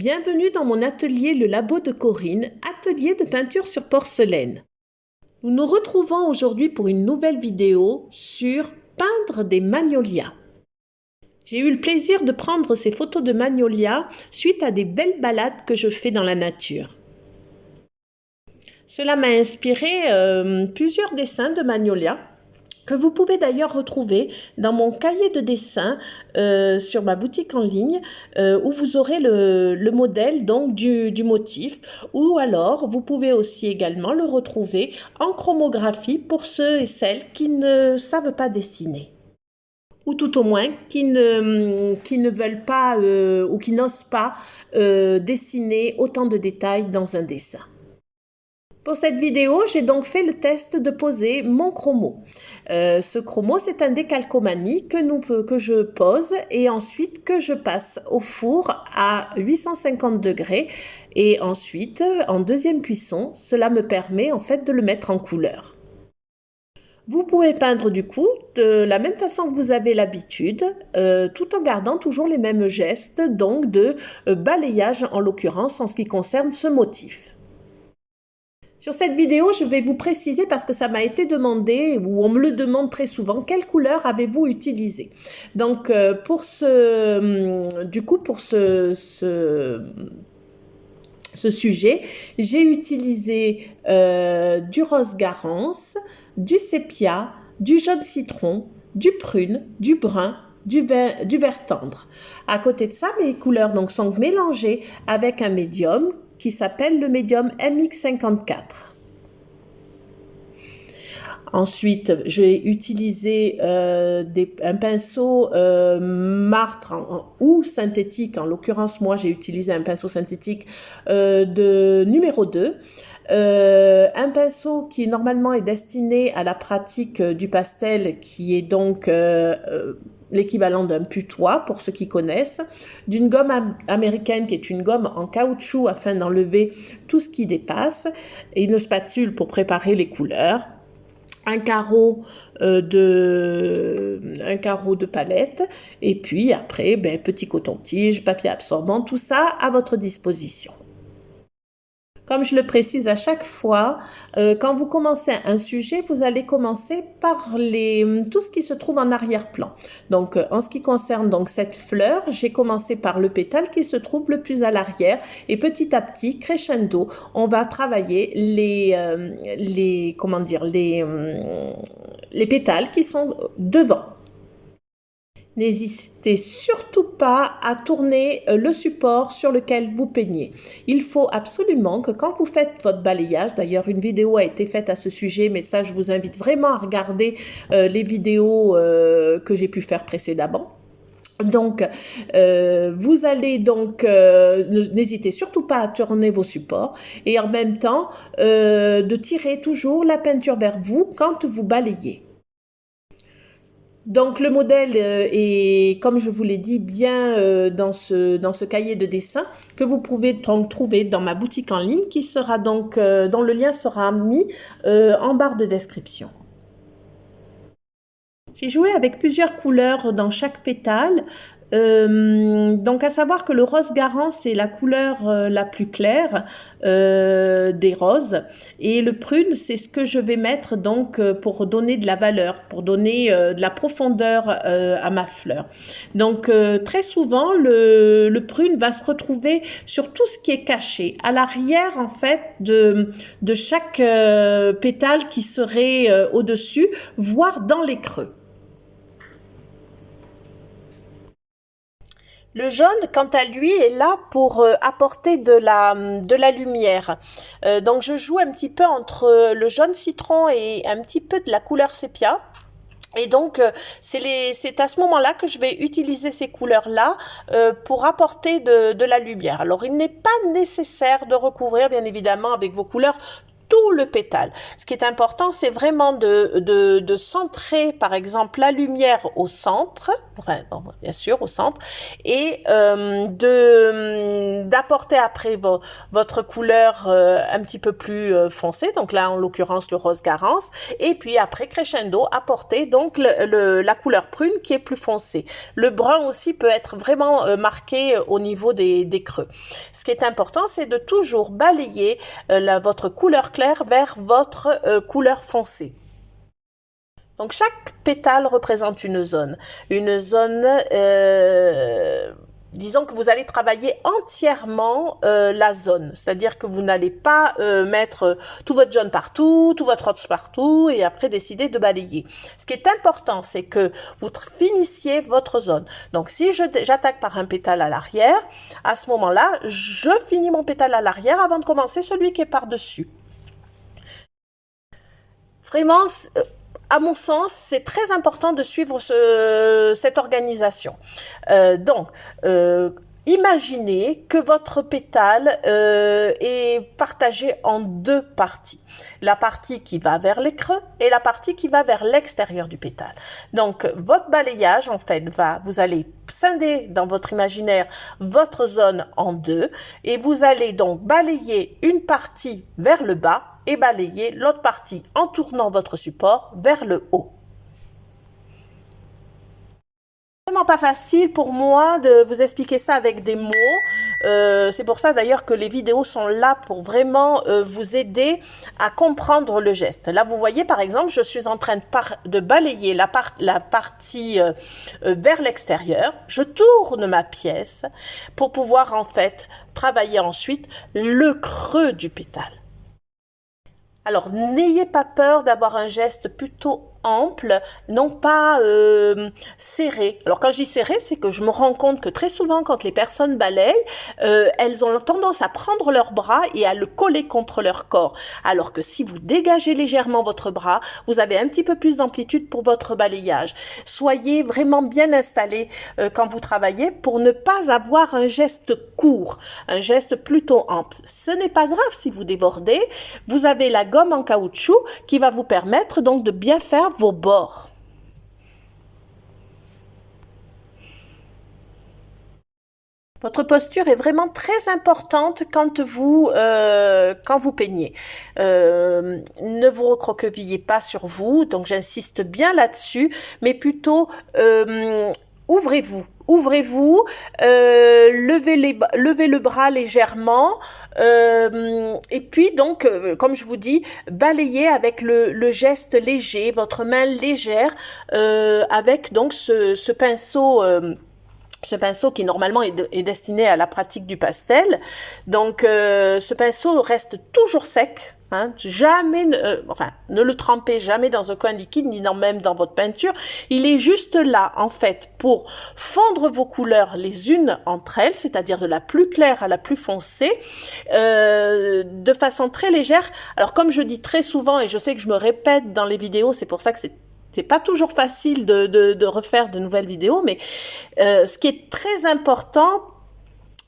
Bienvenue dans mon atelier Le Labo de Corinne, atelier de peinture sur porcelaine. Nous nous retrouvons aujourd'hui pour une nouvelle vidéo sur peindre des magnolias. J'ai eu le plaisir de prendre ces photos de magnolias suite à des belles balades que je fais dans la nature. Cela m'a inspiré plusieurs dessins de magnolias que vous pouvez d'ailleurs retrouver dans mon cahier de dessin sur ma boutique en ligne où vous aurez le modèle donc du motif, ou alors vous pouvez aussi également le retrouver en chromographie pour ceux et celles qui ne savent pas dessiner, ou tout au moins qui ne veulent pas ou qui n'osent pas dessiner autant de détails dans un dessin. Pour cette vidéo, j'ai donc fait le test de poser mon chromo. Ce chromo, c'est un décalcomanie que je pose et ensuite que je passe au four à 850 degrés. Et ensuite, en deuxième cuisson, cela me permet en fait de le mettre en couleur. Vous pouvez peindre du coup de la même façon que vous avez l'habitude, tout en gardant toujours les mêmes gestes, donc de balayage en l'occurrence en ce qui concerne ce motif. Sur cette vidéo, je vais vous préciser, parce que ça m'a été demandé, ou on me le demande très souvent, quelle couleur avez-vous utilisé? Donc, pour ce sujet, j'ai utilisé du rose garance, du sépia, du jaune citron, du prune, du brun, du vert tendre. À côté de ça, mes couleurs donc sont mélangées avec un médium qui s'appelle le médium MX54. Ensuite, j'ai utilisé un pinceau martre ou synthétique. En l'occurrence, moi, j'ai utilisé un pinceau synthétique de numéro 2. Un pinceau qui normalement est destiné à la pratique du pastel, qui est donc l'équivalent d'un putois pour ceux qui connaissent, d'une gomme américaine qui est une gomme en caoutchouc afin d'enlever tout ce qui dépasse, et une spatule pour préparer les couleurs, un carreau de palette, et puis après petit coton-tige, papier absorbant, tout ça à votre disposition. Comme je le précise à chaque fois, quand vous commencez un sujet, vous allez commencer par tout ce qui se trouve en arrière-plan. Donc, en ce qui concerne donc cette fleur, j'ai commencé par le pétale qui se trouve le plus à l'arrière, et petit à petit, crescendo, on va travailler les pétales qui sont devant. N'hésitez surtout pas à tourner le support sur lequel vous peignez. Il faut absolument que quand vous faites votre balayage, d'ailleurs une vidéo a été faite à ce sujet, mais ça je vous invite vraiment à regarder les vidéos que j'ai pu faire précédemment. Donc, vous allez donc, n'hésitez surtout pas à tourner vos supports et en même temps de tirer toujours la peinture vers vous quand vous balayez. Donc le modèle est, comme je vous l'ai dit, bien dans ce cahier de dessin que vous pouvez donc trouver dans ma boutique en ligne, qui sera donc dont le lien sera mis en barre de description. J'ai joué avec plusieurs couleurs dans chaque pétale. Donc à savoir que le rose garance c'est la couleur la plus claire des roses, et le prune c'est ce que je vais mettre donc pour donner de la valeur, pour donner de la profondeur à ma fleur. Donc très souvent le prune va se retrouver sur tout ce qui est caché à l'arrière en fait de chaque pétale qui serait au-dessus, voire dans les creux. Le jaune, quant à lui, est là pour apporter de la lumière. Donc je joue un petit peu entre le jaune citron et un petit peu de la couleur sépia. Et donc, c'est à ce moment-là que je vais utiliser ces couleurs-là pour apporter de la lumière. Alors, il n'est pas nécessaire de recouvrir, bien évidemment, avec vos couleurs, tout le pétale. Ce qui est important, c'est vraiment de centrer, par exemple, la lumière au centre, enfin, bon, bien sûr, au centre, et d'apporter après votre couleur un petit peu plus foncée, donc là, en l'occurrence, le rose Garance, et puis après, crescendo, apporter donc la couleur prune qui est plus foncée. Le brun aussi peut être vraiment marqué au niveau des creux. Ce qui est important, c'est de toujours balayer votre couleur claire vers votre couleur foncée. Donc chaque pétale représente une zone. Une zone, disons que vous allez travailler entièrement la zone. C'est-à-dire que vous n'allez pas mettre tout votre jaune partout, tout votre rose partout et après décider de balayer. Ce qui est important, c'est que vous finissiez votre zone. Donc si j'attaque par un pétale à l'arrière, à ce moment-là, je finis mon pétale à l'arrière avant de commencer celui qui est par-dessus. Vraiment, à mon sens, c'est très important de suivre cette organisation. Imaginez que votre pétale est partagé en deux parties. La partie qui va vers les creux et la partie qui va vers l'extérieur du pétale. Donc, votre balayage, en fait, vous allez scinder dans votre imaginaire votre zone en deux et vous allez donc balayer une partie vers le bas et balayer l'autre partie en tournant votre support vers le haut. Vraiment pas facile pour moi de vous expliquer ça avec des mots. C'est pour ça d'ailleurs que les vidéos sont là pour vraiment vous aider à comprendre le geste. Là, vous voyez par exemple, je suis en train de balayer la partie vers l'extérieur. Je tourne ma pièce pour pouvoir en fait travailler ensuite le creux du pétale. Alors, n'ayez pas peur d'avoir un geste plutôt ample, non pas serré. Alors quand je dis serré, c'est que je me rends compte que très souvent quand les personnes balayent, elles ont tendance à prendre leur bras et à le coller contre leur corps. Alors que si vous dégagez légèrement votre bras, vous avez un petit peu plus d'amplitude pour votre balayage. Soyez vraiment bien installé quand vous travaillez pour ne pas avoir un geste court, un geste plutôt ample. Ce n'est pas grave si vous débordez, vous avez la gomme en caoutchouc qui va vous permettre donc de bien faire vos bords. Votre posture est vraiment très importante quand vous peignez. Ne vous recroquevillez pas sur vous, donc j'insiste bien là-dessus, mais plutôt ouvrez-vous. Ouvrez-vous, levez le bras légèrement et puis donc, comme je vous dis, balayez avec le geste léger, votre main légère avec donc ce pinceau. Ce pinceau qui normalement est destiné à la pratique du pastel. Donc ce pinceau reste toujours sec. Hein, jamais, ne le trempez jamais dans un coin liquide ni même dans votre peinture. Il est juste là en fait pour fondre vos couleurs les unes entre elles, c'est-à-dire de la plus claire à la plus foncée, de façon très légère. Alors comme je dis très souvent et je sais que je me répète dans les vidéos, c'est pour ça que c'est pas toujours facile de refaire de nouvelles vidéos, mais ce qui est très important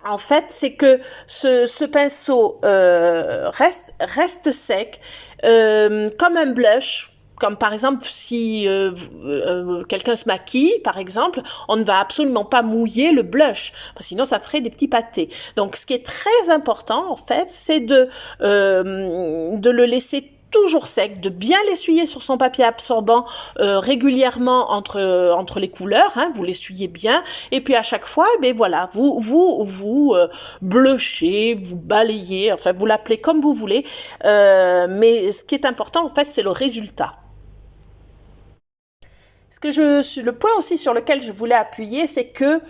en fait, c'est que ce pinceau reste sec, comme un blush. Comme par exemple, si quelqu'un se maquille, par exemple, on ne va absolument pas mouiller le blush, sinon ça ferait des petits pâtés. Donc, ce qui est très important, en fait, c'est de le laisser toujours sec, de bien l'essuyer sur son papier absorbant régulièrement entre les couleurs, hein, vous l'essuyez bien, et puis à chaque fois, ben voilà, vous bluchez, vous balayez, enfin vous l'appelez comme vous voulez, mais ce qui est important en fait, c'est le résultat. Le point aussi sur lequel je voulais appuyer, c'est que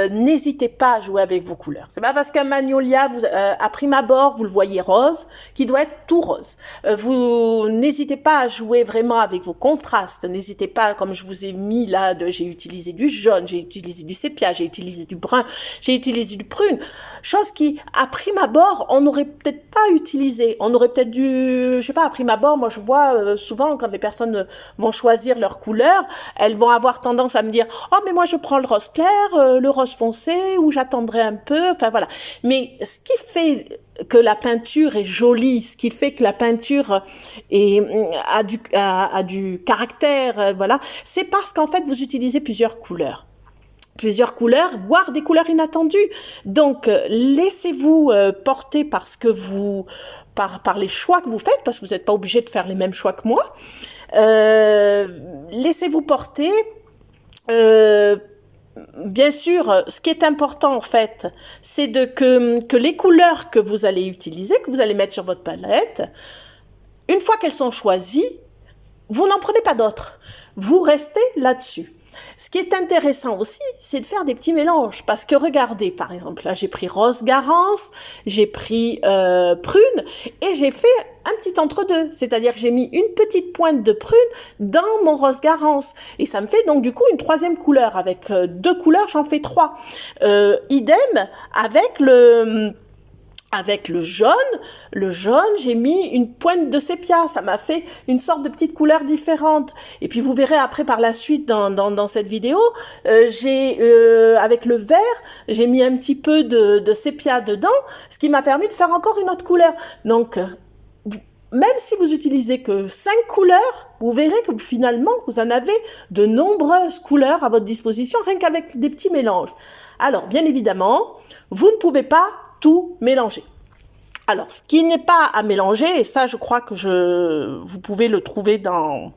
n'hésitez pas à jouer avec vos couleurs. C'est pas parce qu'un magnolia, à prime abord, vous le voyez rose, qu'il doit être tout rose. Vous n'hésitez pas à jouer vraiment avec vos contrastes. N'hésitez pas, comme je vous ai mis là, j'ai utilisé du jaune, j'ai utilisé du sépia, j'ai utilisé du brun, j'ai utilisé du prune. Chose qui, à prime abord, on n'aurait peut-être pas utilisé. On aurait peut-être dû, je sais pas, à prime abord, moi je vois souvent quand les personnes vont choisir leur couleur, elles vont avoir tendance à me dire « Oh, mais moi je prends le rose clair, le rose foncé ou j'attendrai un peu, enfin voilà. Mais ce qui fait que la peinture est jolie, ce qui fait que la peinture a du caractère, voilà, c'est parce qu'en fait vous utilisez plusieurs couleurs, voire des couleurs inattendues. Donc, laissez-vous porter par les choix que vous faites, parce que vous n'êtes pas obligé de faire les mêmes choix que moi. Laissez-vous porter. Bien sûr, ce qui est important en fait, c'est que les couleurs que vous allez utiliser, que vous allez mettre sur votre palette, une fois qu'elles sont choisies, vous n'en prenez pas d'autres. Vous restez là-dessus. Ce qui est intéressant aussi, c'est de faire des petits mélanges. Parce que regardez, par exemple, là j'ai pris rose Garance, j'ai pris prune, et j'ai fait un petit entre-deux. C'est-à-dire que j'ai mis une petite pointe de prune dans mon rose Garance. Et ça me fait donc du coup une troisième couleur. Avec deux couleurs, j'en fais trois. Idem avec le jaune, j'ai mis une pointe de sépia. Ça m'a fait une sorte de petite couleur différente. Et puis vous verrez après par la suite dans cette vidéo, avec le vert, j'ai mis un petit peu de sépia dedans, ce qui m'a permis de faire encore une autre couleur. Donc, même si vous utilisez que 5 couleurs, vous verrez que finalement, vous en avez de nombreuses couleurs à votre disposition, rien qu'avec des petits mélanges. Alors, bien évidemment, vous ne pouvez pas tout mélanger. Alors, ce qui n'est pas à mélanger, et ça, je crois que vous pouvez le trouver vous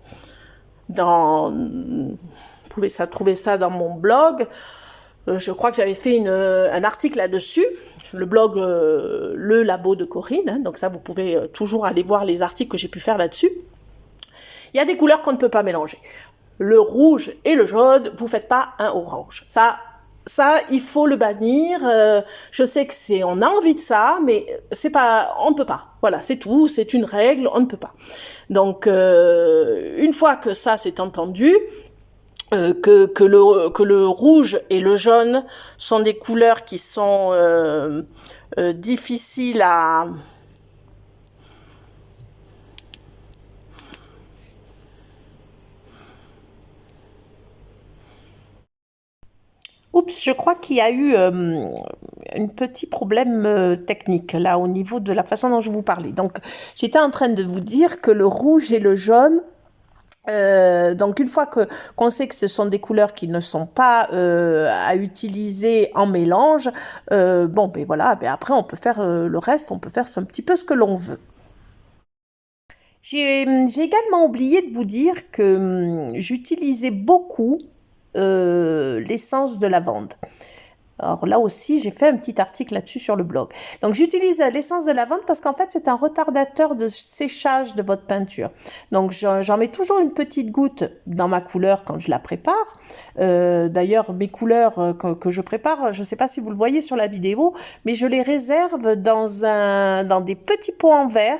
pouvez trouver ça dans mon blog. Je crois que j'avais fait un article là-dessus, le blog Le Labo de Corinne, hein, donc ça, vous pouvez toujours aller voir les articles que j'ai pu faire là-dessus. Il y a des couleurs qu'on ne peut pas mélanger. Le rouge et le jaune, vous faites pas un orange. Ça, il faut le bannir. Je sais que on a envie de ça, mais on ne peut pas. Voilà, c'est tout. C'est une règle, on ne peut pas. Donc, une fois que ça c'est entendu, que le rouge et le jaune sont des couleurs qui sont difficiles à Oups, je crois qu'il y a eu un petit problème technique là au niveau de la façon dont je vous parlais. Donc, j'étais en train de vous dire que le rouge et le jaune, donc une fois qu'on sait que ce sont des couleurs qui ne sont pas à utiliser en mélange, bon ben voilà, ben après on peut faire le reste, on peut faire un petit peu ce que l'on veut. J'ai également oublié de vous dire que j'utilisais beaucoup l'essence de lavande. Alors là aussi, j'ai fait un petit article là-dessus sur le blog. Donc j'utilise l'essence de lavande parce qu'en fait, c'est un retardateur de séchage de votre peinture. Donc j'en mets toujours une petite goutte dans ma couleur quand je la prépare. D'ailleurs, mes couleurs que je prépare, je ne sais pas si vous le voyez sur la vidéo, mais je les réserve dans des petits pots en verre.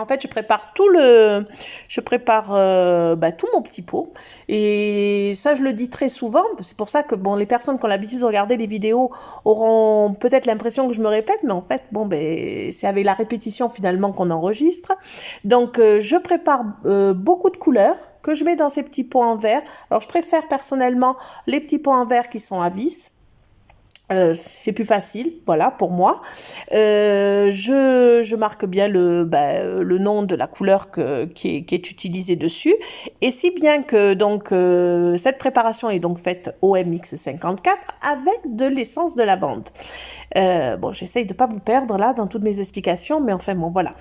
En fait, je prépare tout mon petit pot. Et ça, je le dis très souvent. C'est pour ça que, bon, les personnes qui ont l'habitude de regarder les vidéos auront peut-être l'impression que je me répète, mais en fait, bon, ben, c'est avec la répétition finalement qu'on enregistre. Donc, je prépare beaucoup de couleurs que je mets dans ces petits pots en verre. Alors, je préfère personnellement les petits pots en verre qui sont à vis. C'est plus facile, voilà, pour moi. Je marque bien le nom de la couleur qui est utilisée dessus. Et si bien que donc cette préparation est donc faite OMX 54 avec de l'essence de lavande. Bon, j'essaye de pas vous perdre là dans toutes mes explications, mais enfin bon, voilà.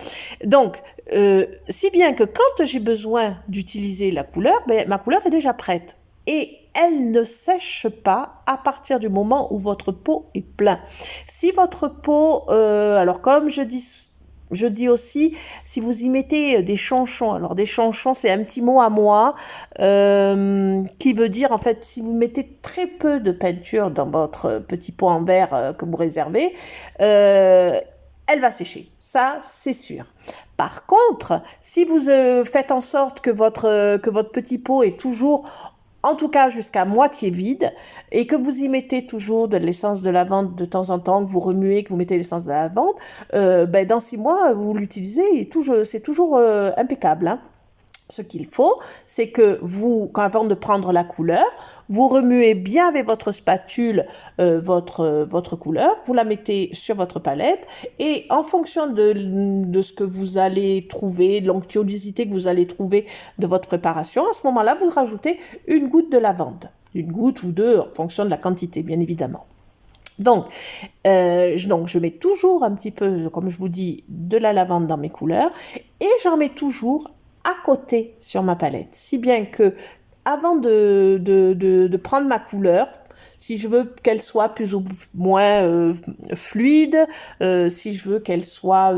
Donc, si bien que quand j'ai besoin d'utiliser la couleur, ben, ma couleur est déjà prête. Et elle ne sèche pas à partir du moment où votre pot est plein. Si votre pot, alors comme je dis aussi, si vous y mettez des chanchons, alors des chanchons c'est un petit mot à moi, qui veut dire en fait si vous mettez très peu de peinture dans votre petit pot en verre que vous réservez, elle va sécher, ça c'est sûr. Par contre, si vous faites en sorte que votre petit pot est toujours en tout cas jusqu'à moitié vide, et que vous y mettez toujours de l'essence de lavande de temps en temps, que vous remuez, que vous mettez l'essence de lavande, ben dans 6 mois, vous l'utilisez et c'est toujours impeccable. Hein. Ce qu'il faut, c'est que vous, avant de prendre la couleur, vous remuez bien avec votre spatule votre couleur, vous la mettez sur votre palette et en fonction de ce que vous allez trouver, de l'onctuosité que vous allez trouver de votre préparation, à ce moment-là, vous rajoutez une goutte de lavande. Une goutte ou deux en fonction de la quantité, bien évidemment. Donc, je mets toujours un petit peu, comme je vous dis, de la lavande dans mes couleurs et j'en mets toujours à côté sur ma palette. Si bien que avant de prendre ma couleur, si je veux qu'elle soit plus ou moins fluide, si je veux qu'elle soit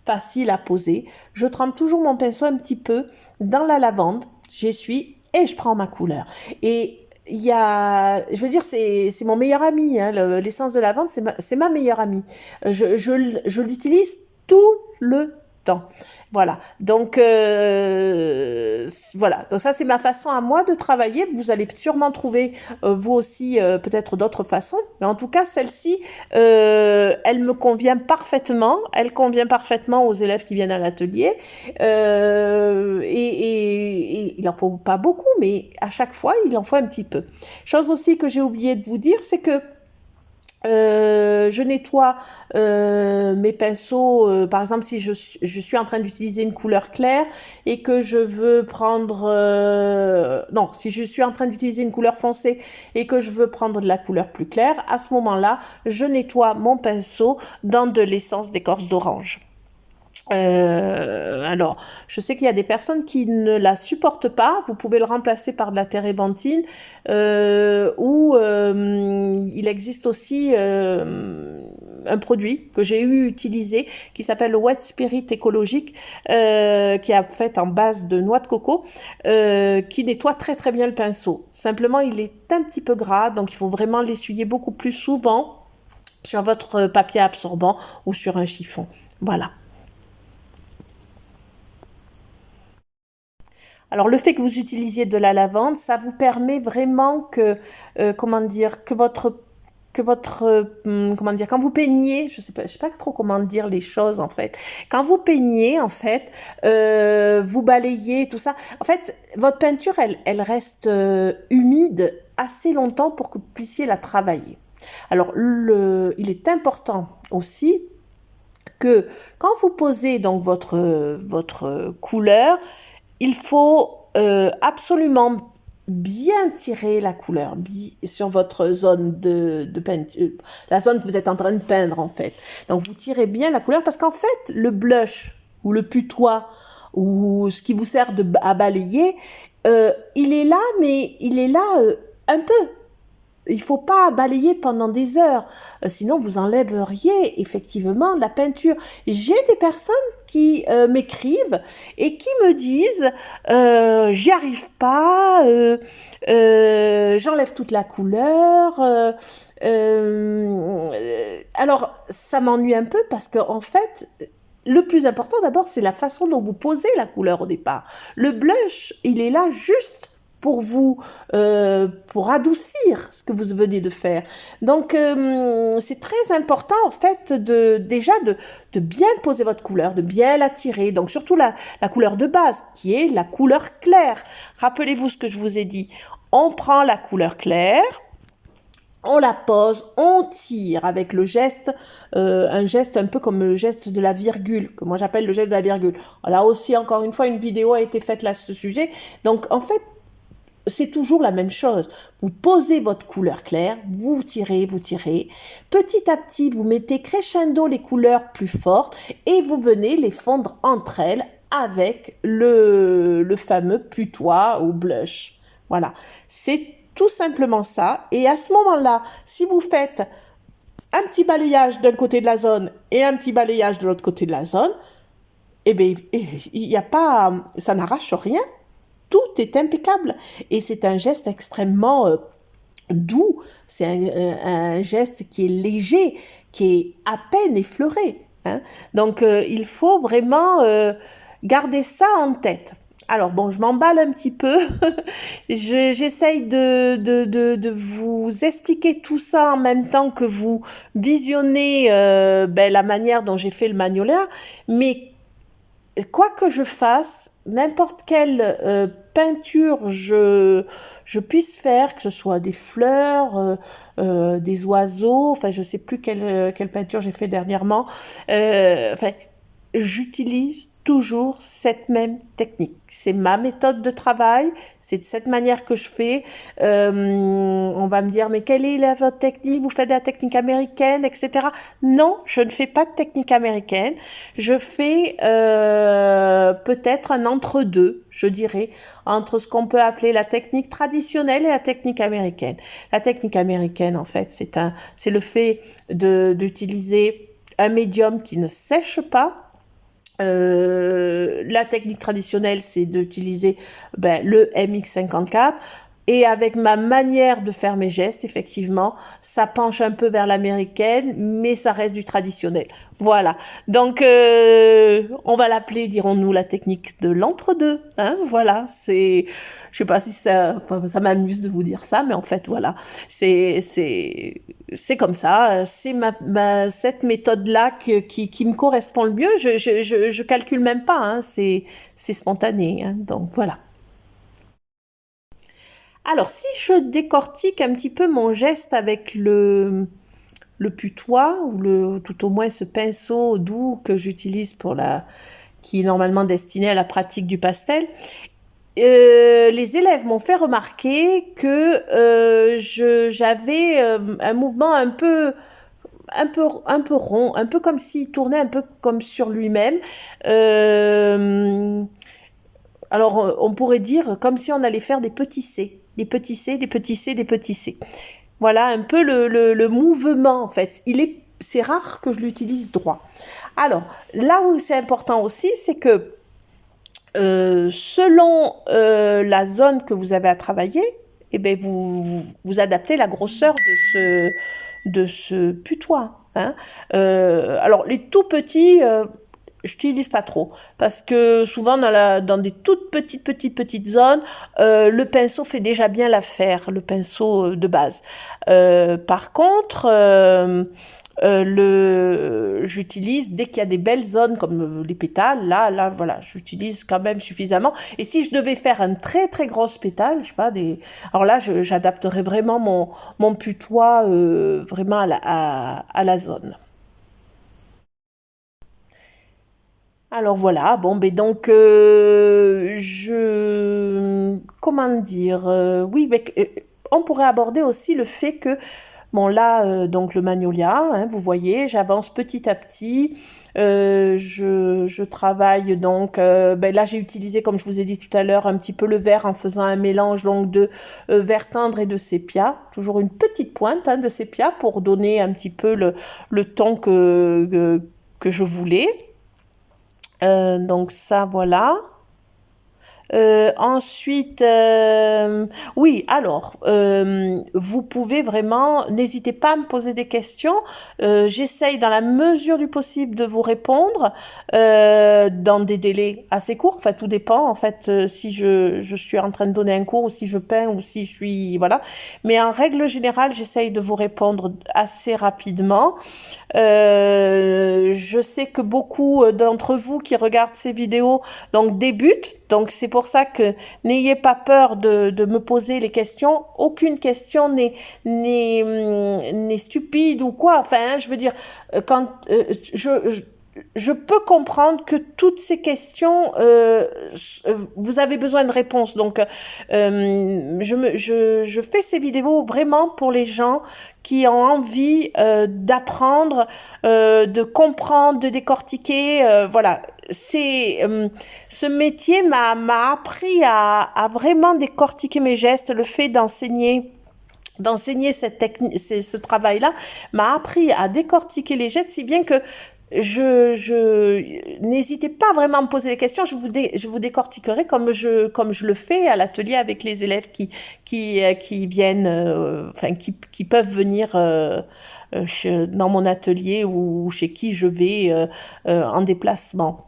facile à poser, je trempe toujours mon pinceau un petit peu dans la lavande, j'essuie et je prends ma couleur. Et je veux dire, c'est mon meilleur ami, hein, l'essence de lavande, c'est ma meilleure amie. Je l'utilise tout le temps. Voilà. Donc, voilà. Donc ça, c'est ma façon à moi de travailler. Vous allez sûrement trouver, vous aussi, peut-être d'autres façons. Mais en tout cas, celle-ci, elle me convient parfaitement. Elle convient parfaitement aux élèves qui viennent à l'atelier. Et il en faut pas beaucoup, mais à chaque fois, il en faut un petit peu. Chose aussi que j'ai oublié de vous dire, c'est que je nettoie mes pinceaux, par exemple si je suis en train d'utiliser une couleur claire et que je veux prendre non, si je suis en train d'utiliser une couleur foncée et que je veux prendre de la couleur plus claire, à ce moment-là, je nettoie mon pinceau dans de l'essence d'écorce d'orange. Alors, je sais qu'il y a des personnes qui ne la supportent pas. Vous pouvez le remplacer par de la térébenthine ou il existe aussi un produit que j'ai utilisé qui s'appelle le Wet Spirit écologique qui est fait en base de noix de coco qui nettoie très très bien le pinceau. Simplement, il est un petit peu gras, donc il faut vraiment l'essuyer beaucoup plus souvent sur votre papier absorbant ou sur un chiffon. Voilà. Alors le fait que vous utilisiez de la lavande, ça vous permet vraiment que quand vous peignez, je sais pas trop comment dire les choses en fait. Quand vous peignez en fait, vous balayez tout ça. En fait, votre peinture elle reste humide assez longtemps pour que vous puissiez la travailler. Alors il est important aussi que quand vous posez donc votre couleur, il faut absolument bien tirer la couleur sur votre zone de peinture, la zone que vous êtes en train de peindre en fait. Donc vous tirez bien la couleur parce qu'en fait le blush ou le putois ou ce qui vous sert à balayer, il est là mais il est là un peu. Il faut pas balayer pendant des heures, sinon vous enlèveriez effectivement la peinture. J'ai des personnes qui m'écrivent et qui me disent j'y arrive pas, j'enlève toute la couleur. Alors ça m'ennuie un peu parce que en fait le plus important d'abord c'est la façon dont vous posez la couleur au départ. Le blush il est là juste pour vous, pour adoucir ce que vous venez de faire. Donc, c'est très important, en fait, de bien poser votre couleur, de bien la tirer. Donc, surtout la couleur de base, qui est la couleur claire. Rappelez-vous ce que je vous ai dit. On prend la couleur claire, on la pose, on tire avec le geste, un geste un peu comme le geste de la virgule, que moi j'appelle le geste de la virgule. Là aussi, encore une fois, une vidéo a été faite là sur ce sujet. Donc, en fait, c'est toujours la même chose. Vous posez votre couleur claire, vous tirez. Petit à petit, vous mettez crescendo les couleurs plus fortes et vous venez les fondre entre elles avec le fameux putois ou blush. Voilà. C'est tout simplement ça. Et à ce moment-là, si vous faites un petit balayage d'un côté de la zone et un petit balayage de l'autre côté de la zone, eh bien, il n'y a pas, ça n'arrache rien. Tout est impeccable et c'est un geste extrêmement doux, c'est un geste qui est léger, qui est à peine effleuré. Hein. Donc il faut vraiment garder ça en tête. Alors bon, je m'emballe un petit peu, j'essaye de vous expliquer tout ça en même temps que vous visionnez la manière dont j'ai fait le Magnolia, mais quoi que je fasse, n'importe quelle peinture je puisse faire, que ce soit des fleurs, des oiseaux, enfin je sais plus quelle peinture j'ai fait dernièrement, enfin j'utilise toujours cette même technique. C'est ma méthode de travail, c'est de cette manière que je fais. On va me dire, mais quelle est votre technique? Vous faites de la technique américaine, etc. Non, je ne fais pas de technique américaine. Je fais peut-être un entre-deux, je dirais, entre ce qu'on peut appeler la technique traditionnelle et la technique américaine. La technique américaine, en fait, c'est le fait d'utiliser un médium qui ne sèche pas. La technique traditionnelle, c'est d'utiliser le MX54. Et avec ma manière de faire mes gestes, effectivement, ça penche un peu vers l'américaine, mais ça reste du traditionnel. Voilà. Donc, on va l'appeler, dirons-nous, la technique de l'entre-deux. Hein, voilà. Je sais pas si ça m'amuse de vous dire ça, mais en fait, voilà. C'est comme ça. C'est cette méthode-là qui me correspond le mieux. Je calcule même pas. Hein, c'est spontané. Hein, donc, voilà. Alors, si je décortique un petit peu mon geste avec le putois, ou tout au moins ce pinceau doux que j'utilise qui est normalement destiné à la pratique du pastel, les élèves m'ont fait remarquer que j'avais un mouvement un peu rond, un peu comme s'il tournait un peu comme sur lui-même. Euh, alors, on pourrait dire comme si on allait faire des petits C, des petits C, des petits C, des petits C. Voilà un peu le mouvement, en fait. C'est rare que je l'utilise droit. Alors, là où c'est important aussi, c'est que selon la zone que vous avez à travailler, eh ben vous adaptez la grosseur de ce putois. Hein. Alors, les tout petits, j'utilise pas trop parce que souvent dans des toutes petites zones, le pinceau fait déjà bien l'affaire, le pinceau de base. Par contre, j'utilise dès qu'il y a des belles zones comme les pétales, là, voilà, j'utilise quand même suffisamment. Et si je devais faire un très très grosse pétale, je sais pas alors là, j'adapterais vraiment mon putois vraiment à la zone. Alors voilà, bon, ben donc, comment dire, oui, mais on pourrait aborder aussi le fait que, bon là, donc le magnolia, hein, vous voyez, j'avance petit à petit, je travaille donc, là j'ai utilisé, comme je vous ai dit tout à l'heure, un petit peu le vert en faisant un mélange donc de vert tendre et de sépia, toujours une petite pointe hein, de sépia pour donner un petit peu le ton que je voulais. Donc ça, voilà. Ensuite, oui, alors, vous pouvez vraiment, n'hésitez pas à me poser des questions. J'essaye dans la mesure du possible de vous répondre dans des délais assez courts. Enfin, tout dépend, en fait, si je suis en train de donner un cours ou si je peins ou si je suis... Voilà. Mais en règle générale, j'essaye de vous répondre assez rapidement. Je sais que beaucoup d'entre vous qui regardent ces vidéos donc débutent. Donc c'est pour ça que n'ayez pas peur de me poser les questions. Aucune question n'est stupide ou quoi. Enfin, hein, je veux dire, quand je peux comprendre que toutes ces questions, vous avez besoin de réponses. Donc, je fais ces vidéos vraiment pour les gens qui ont envie d'apprendre, de comprendre, de décortiquer. Voilà, ce métier m'a appris à vraiment décortiquer mes gestes. Le fait d'enseigner cette technique, ce travail-là, m'a appris à décortiquer les gestes, si bien que n'hésitez pas vraiment à me poser des questions, je vous décortiquerai comme je le fais à l'atelier avec les élèves qui viennent, enfin, qui peuvent venir, dans mon atelier ou chez qui je vais, en déplacement.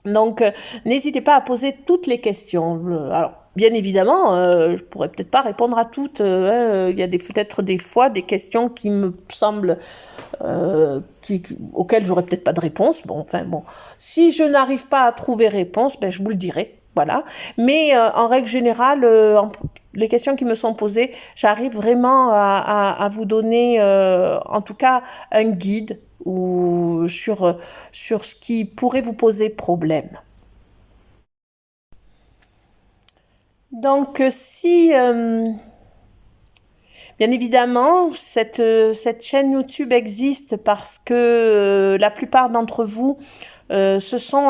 Donc, n'hésitez pas à poser toutes les questions. Alors, bien évidemment, je pourrais peut-être pas répondre à toutes. Il y a peut-être des fois des questions qui me semblent auxquelles j'aurais peut-être pas de réponse. Bon, enfin bon, si je n'arrive pas à trouver réponse, ben je vous le dirai. Voilà. Mais en règle générale, les questions qui me sont posées, j'arrive vraiment à vous donner, en tout cas, un guide ou sur ce qui pourrait vous poser problème. Donc, si, bien évidemment, cette chaîne YouTube existe parce que la plupart d'entre vous se sont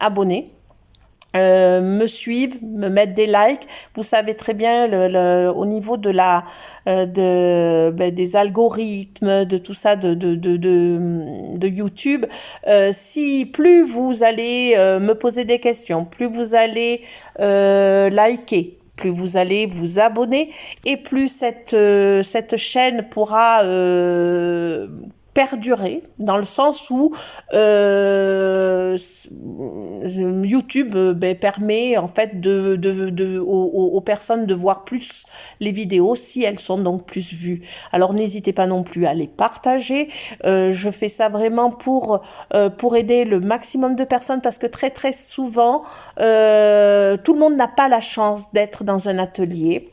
abonnés. Me suivent, me mettre des likes. Vous savez très bien au niveau de des algorithmes, de tout ça de YouTube. Si plus vous allez me poser des questions, plus vous allez liker, plus vous allez vous abonner et plus cette chaîne pourra perdurer dans le sens où YouTube permet en fait aux personnes de voir plus les vidéos si elles sont donc plus vues. Alors n'hésitez pas non plus à les partager. Je fais ça vraiment pour aider le maximum de personnes parce que très très souvent tout le monde n'a pas la chance d'être dans un atelier.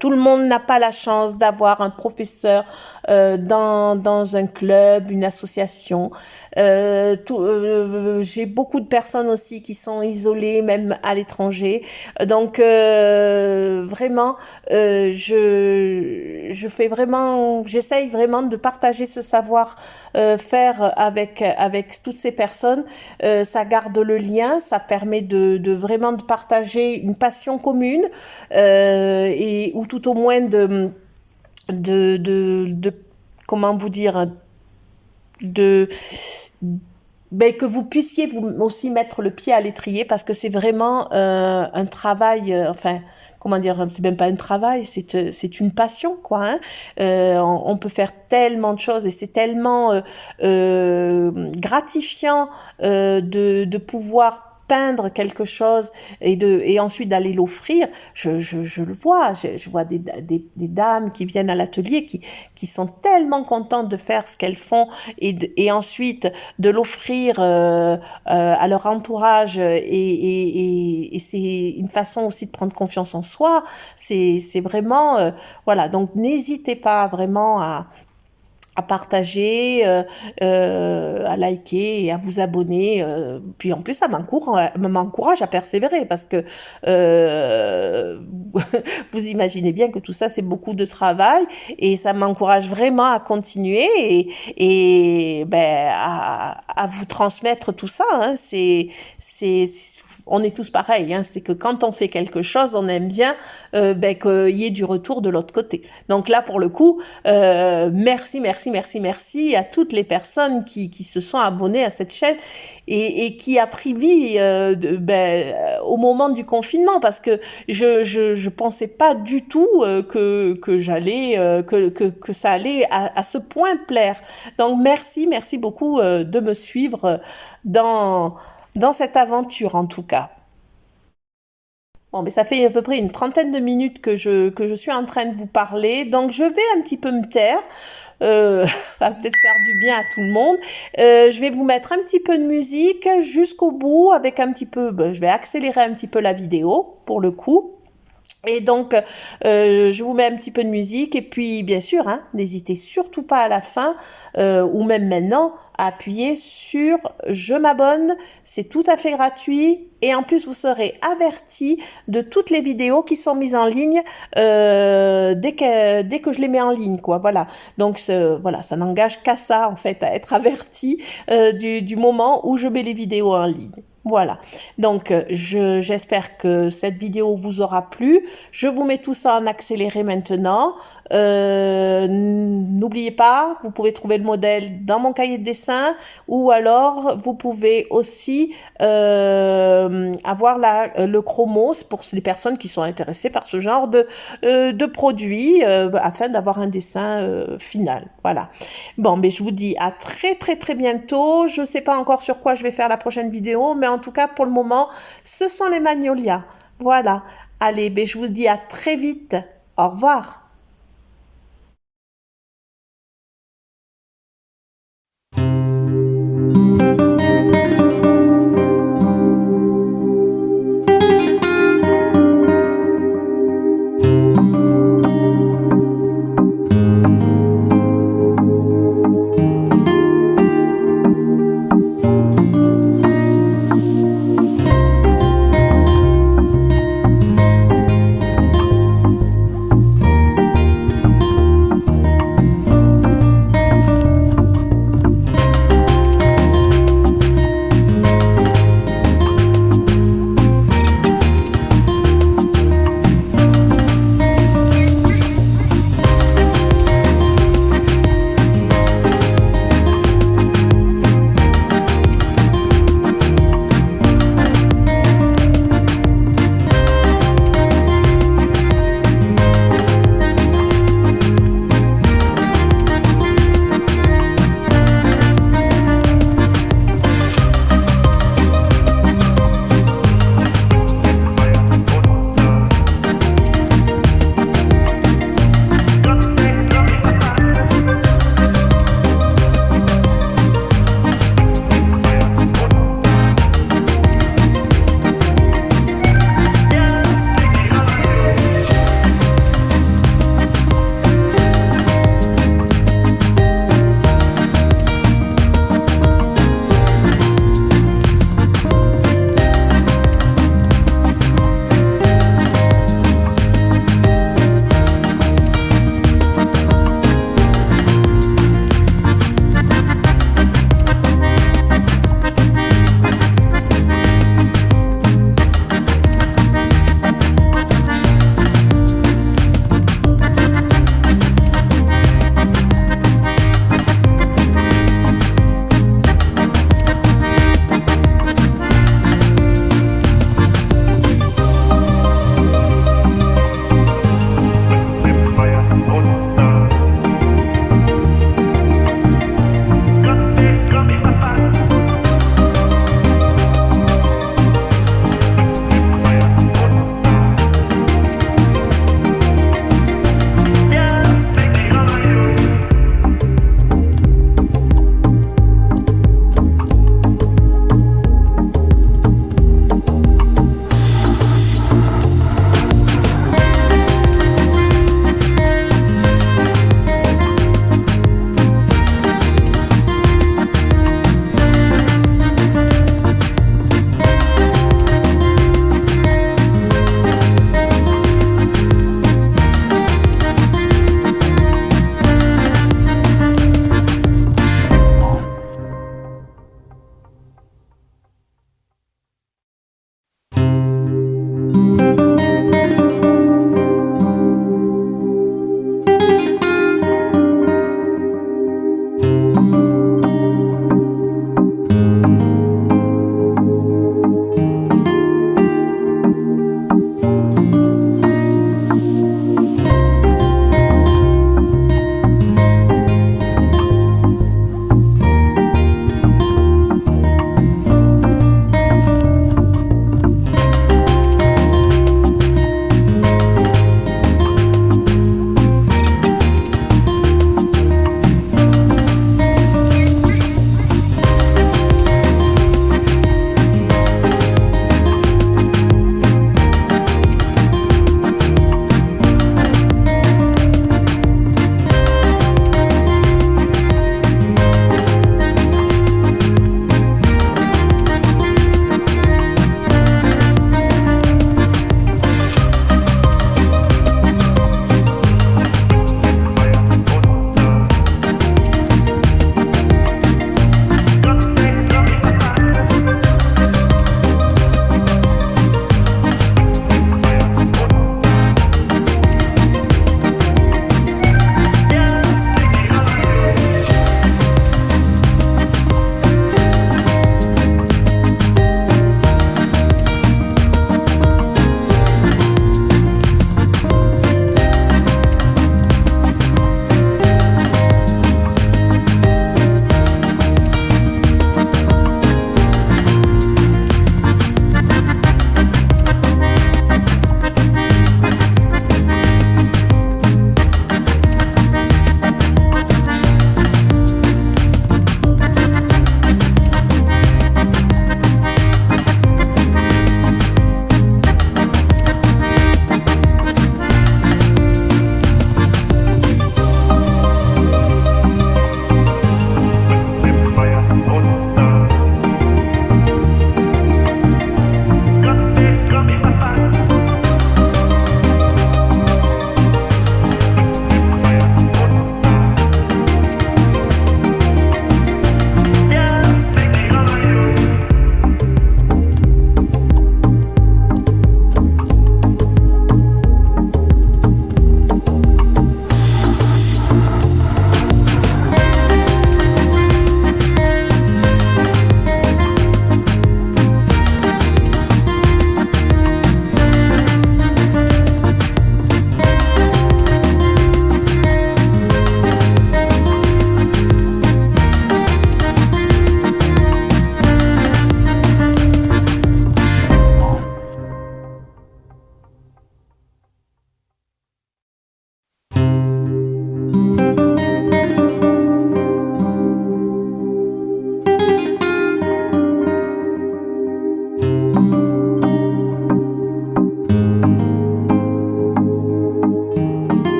Tout le monde n'a pas la chance d'avoir un professeur dans un club, une association. J'ai beaucoup de personnes aussi qui sont isolées, même à l'étranger. Donc vraiment, j'essaye vraiment de partager ce savoir faire avec toutes ces personnes. Ça garde le lien, ça permet de vraiment de partager une passion commune. Ou tout au moins de comment vous dire, de que vous puissiez vous aussi mettre le pied à l'étrier parce que c'est vraiment un travail, enfin comment dire, c'est même pas un travail, c'est une passion quoi. Hein. On peut faire tellement de choses et c'est tellement gratifiant de pouvoir peindre quelque chose et ensuite d'aller l'offrir, je le vois, je vois des dames qui viennent à l'atelier qui sont tellement contentes de faire ce qu'elles font et ensuite de l'offrir à leur entourage et c'est une façon aussi de prendre confiance en soi, c'est vraiment voilà, donc n'hésitez pas vraiment à partager, à liker et à vous abonner. Puis en plus, ça m'encourage à persévérer parce que vous imaginez bien que tout ça, c'est beaucoup de travail et ça m'encourage vraiment à continuer et à vous transmettre tout ça. Hein. On est tous pareils. Hein. C'est que quand on fait quelque chose, on aime bien qu'il y ait du retour de l'autre côté. Donc là, pour le coup, merci à toutes les personnes qui se sont abonnées à cette chaîne et qui a pris vie au moment du confinement parce que je pensais pas du tout que j'allais que ça allait à ce point plaire. Donc merci beaucoup de me suivre dans cette aventure en tout cas. Bon, mais ça fait à peu près une trentaine de minutes que je suis en train de vous parler, donc je vais un petit peu me taire. Ça va peut-être faire du bien à tout le monde. Je vais vous mettre un petit peu de musique jusqu'au bout avec un petit peu, je vais accélérer un petit peu la vidéo pour le coup. Et donc, je vous mets un petit peu de musique et puis, bien sûr, hein, n'hésitez surtout pas à la fin ou même maintenant à appuyer sur « Je m'abonne ». C'est tout à fait gratuit et en plus, vous serez averti de toutes les vidéos qui sont mises en ligne dès que je les mets en ligne, quoi. Voilà. Donc, voilà, ça n'engage qu'à ça, en fait, à être averti du moment où je mets les vidéos en ligne. Voilà, donc j'espère que cette vidéo vous aura plu. Je vous mets tout ça en accéléré maintenant. N'oubliez pas, vous pouvez trouver le modèle dans mon cahier de dessin, ou alors vous pouvez aussi avoir le chromos pour les personnes qui sont intéressées par ce genre de produits afin d'avoir un dessin final. Voilà. Bon, mais je vous dis à très très très bientôt. Je ne sais pas encore sur quoi je vais faire la prochaine vidéo, mais en tout cas pour le moment, ce sont les magnolias. Voilà. Allez, ben, je vous dis à très vite. Au revoir.